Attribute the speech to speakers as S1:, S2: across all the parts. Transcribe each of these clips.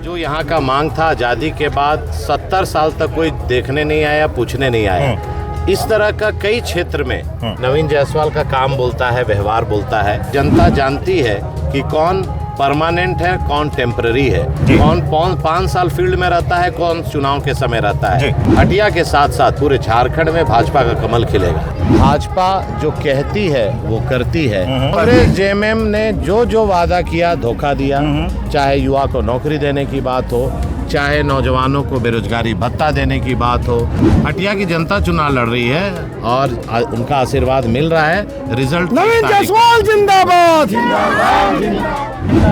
S1: जो यहाँ का मांग था आज़ादी के बाद 70 साल तक कोई देखने नहीं आया, पूछने नहीं आया। इस तरह का कई क्षेत्र में नवीन जायसवाल का काम बोलता है, व्यवहार बोलता है। जनता जानती है कि कौन परमानेंट है, कौन टेम्पररी है, कौन 5 साल फील्ड में रहता है, कौन चुनाव के समय रहता है। हटिया के साथ साथ पूरे झारखंड में भाजपा का कमल खिलेगा। भाजपा जो कहती है वो करती है। कांग्रेस जेएमएम ने जो वादा किया, धोखा दिया। चाहे युवा को नौकरी देने की बात हो, चाहे नौजवानों को बेरोजगारी भत्ता देने की बात हो। हटिया की जनता चुनाव लड़ रही है और उनका आशीर्वाद मिल रहा है। रिजल्ट
S2: नवीन जायसवाल जिंदाबाद।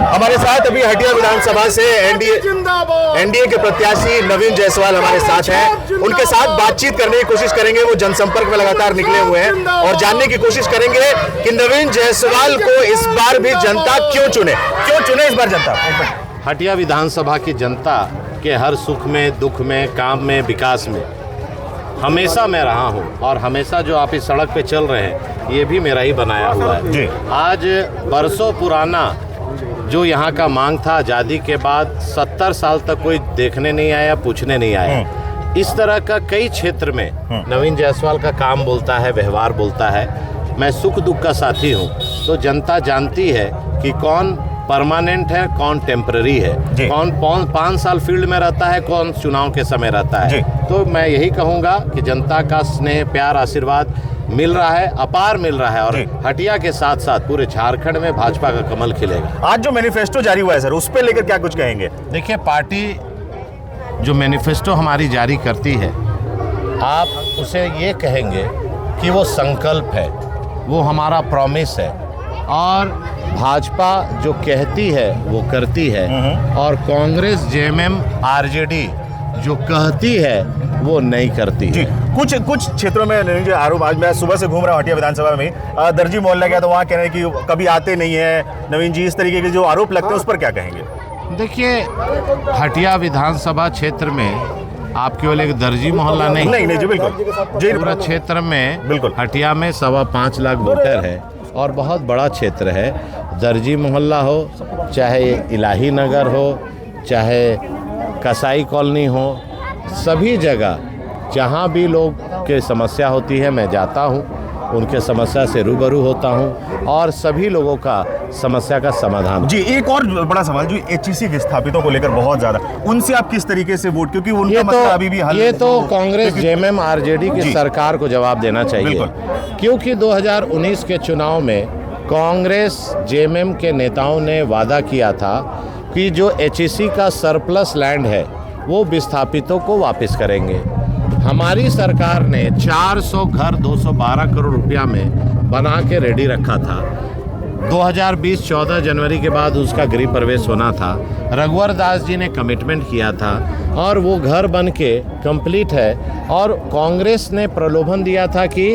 S3: हमारे साथ अभी हटिया विधानसभा से एनडीए के प्रत्याशी नवीन जायसवाल हमारे साथ हैं। उनके साथ बातचीत करने की कोशिश करेंगे। वो जनसंपर्क में लगातार निकले हुए हैं और जानने की कोशिश करेंगे कि नवीन जायसवाल को इस बार भी जनता क्यों चुने इस बार जनता।
S1: हटिया विधानसभा की जनता के हर सुख में, दुख में, काम में, विकास में हमेशा मैं रहा हूं और हमेशा जो आप इस सड़क पे चल रहे हैं ये भी मेरा ही बनाया हुआ है। आज बरसों पुराना जो यहाँ का मांग था आज़ादी के बाद 70 साल तक कोई देखने नहीं आया, पूछने नहीं आया। इस तरह का कई क्षेत्र में नवीन जायसवाल का काम बोलता है, व्यवहार बोलता है। मैं सुख दुख का साथी हूँ, तो जनता जानती है कि कौन परमानेंट है, कौन टेम्पररी है, कौन 5 साल फील्ड में रहता है, कौन चुनाव के समय रहता है। तो मैं यही कहूँगा कि जनता का स्नेह, प्यार, आशीर्वाद मिल रहा है, अपार मिल रहा है और हटिया के साथ साथ पूरे झारखंड में भाजपा का कमल खिलेगा।
S3: आज जो मैनिफेस्टो जारी हुआ है सर, उस पे लेकर क्या कुछ कहेंगे?
S1: देखिए, पार्टी जो मैनिफेस्टो हमारी जारी करती है, आप उसे ये कहेंगे कि वो संकल्प है, वो हमारा प्रॉमिस है। और भाजपा जो कहती है वो करती है और कांग्रेस, जेएमएम, आरजेडी जो कहती है वो नहीं करती है।
S3: कुछ क्षेत्रों में नवीन जी आरोप, आज मैं सुबह से घूम रहा हूँ हटिया विधानसभा में, दर्जी मोहल्ला गया तो वहाँ कह रहे हैं कि कभी आते नहीं है नवीन जी। इस तरीके के जो आरोप लगते हैं उस पर क्या कहेंगे?
S1: देखिए, हटिया विधानसभा क्षेत्र में आप केवल एक दर्जी मोहल्ला नहीं
S3: जी बिल्कुल जी,
S1: पूरा क्षेत्र में
S3: बिल्कुल
S1: हटिया में 5.25 लाख वोटर है और बहुत बड़ा क्षेत्र है। दर्जी मोहल्ला हो, चाहे इलाही नगर हो, चाहे कसाई कॉलोनी हो, सभी जगह जहाँ भी लोग के समस्या होती है मैं जाता हूँ, उनके समस्या से रूबरू होता हूँ और सभी लोगों का समस्या का समाधान।
S3: जी, एक और बड़ा सवाल जो एचईसी विस्थापितों को लेकर बहुत ज्यादा, उनसे आप किस तरीके से वोट, क्योंकि उनका मसला अभी भी हल,
S1: ये तो कांग्रेस, जेएमएम, आरजेडी की सरकार को जवाब देना चाहिए। क्योंकि 2019 के चुनाव में कांग्रेस, जेएमएम के नेताओं ने वादा किया था कि जो एचईसी का सरप्लस लैंड है वो विस्थापितों को वापस करेंगे। हमारी सरकार ने 400 घर 212 करोड़ रुपया में बना के रेडी रखा था। 2020 14 जनवरी के बाद उसका गृह प्रवेश होना था। रघुवर दास जी ने कमिटमेंट किया था और वो घर बन के कंप्लीट है। और कांग्रेस ने प्रलोभन दिया था कि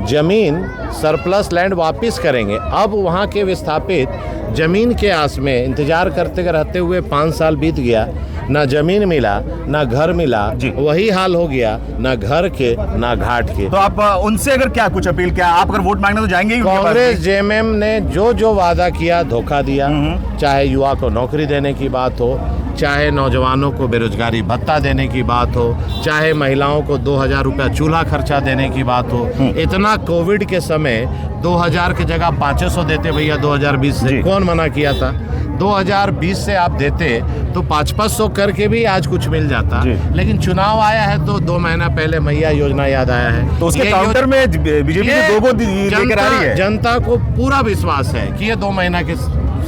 S1: जमीन, सरप्लस लैंड वापस करेंगे। अब वहाँ के विस्थापित जमीन के आस में इंतजार करते रहते हुए 5 साल बीत गया, ना जमीन मिला, ना घर मिला। वही हाल हो गया, ना घर के ना घाट के।
S3: तो आप उनसे अगर क्या कुछ अपील, क्या आप अगर वोट मांगने तो जाएंगे?
S1: कांग्रेस, जेएमएम ने जो वादा किया, धोखा दिया। चाहे युवा को नौकरी देने की बात हो, चाहे नौजवानों को बेरोजगारी भत्ता देने की बात हो, चाहे महिलाओं को 2000 रुपया चूल्हा खर्चा देने की बात हो। इतना कोविड के समय 2000 की जगह 500 देते भैया 2020 से, कौन मना किया था? 2020 से आप देते तो 500 करके भी आज कुछ मिल जाता। लेकिन चुनाव आया है तो 2 महीना पहले मैया योजना याद आया है,
S3: तो उसके काउंटर में बीजेपी ने 2 को लेकर आ रही है।
S1: जनता को पूरा विश्वास है कि ये 2 महीना की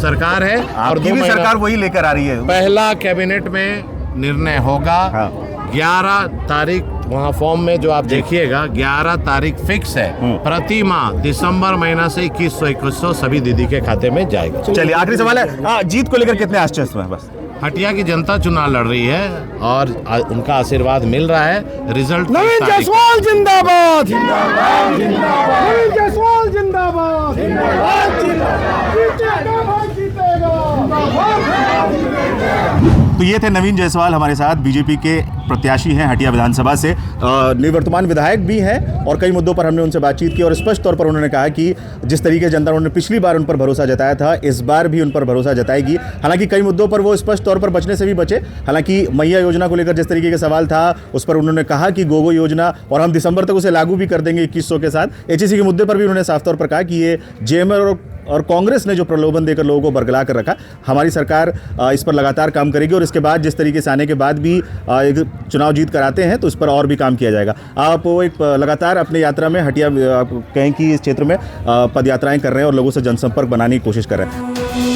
S1: सरकार है और 2 महीना
S3: सरकार वही लेकर आ रही है।
S1: पहला कैबिनेट में निर्णय होगा। 11 तारीख वहाँ फॉर्म में जो आप देखिएगा 11 तारीख फिक्स है। प्रति माह दिसंबर महीना से 2100 सभी दीदी के खाते में जाएगा।
S3: चलिए, आखिरी सवाल है, जीत को लेकर कितने आश्चर्य हैं? बस
S1: हटिया की जनता चुनाव लड़ रही है और उनका आशीर्वाद मिल रहा है। रिजल्ट
S2: नवीन जायसवाल जिंदाबाद। नवीन जायसवाल जिंदाबाद। जीतेगा।
S3: तो ये थे नवीन जायसवाल हमारे साथ, बीजेपी के प्रत्याशी हैं हटिया विधानसभा से, निवर्तमान विधायक भी हैं, और कई मुद्दों पर हमने उनसे बातचीत की और स्पष्ट तौर पर उन्होंने कहा कि जिस तरीके जनता उन्होंने पिछली बार उन पर भरोसा जताया था, इस बार भी उन पर भरोसा जताएगी। हालांकि कई मुद्दों पर वो स्पष्ट तौर पर बचने से भी बचे। हालांकि मैया योजना को लेकर जिस तरीके का सवाल था उस पर उन्होंने कहा कि गोगो योजना और हम दिसंबर तक उसे लागू भी कर देंगे 2100 के साथ। एचईसी के मुद्दे पर भी उन्होंने साफ तौर पर कहा कि ये जेएमएम और कांग्रेस ने जो प्रलोभन देकर लोगों को बरगला कर रखा, हमारी सरकार इस पर लगातार काम करेगी और इसके बाद जिस तरीके से आने के बाद भी एक चुनाव जीत कर आते हैं तो इस पर और भी काम किया जाएगा। आप वो एक लगातार अपनी यात्रा में हटिया कहें कि इस क्षेत्र में पद यात्राएं कर रहे हैं और लोगों से जनसंपर्क बनाने की कोशिश कर रहे हैं।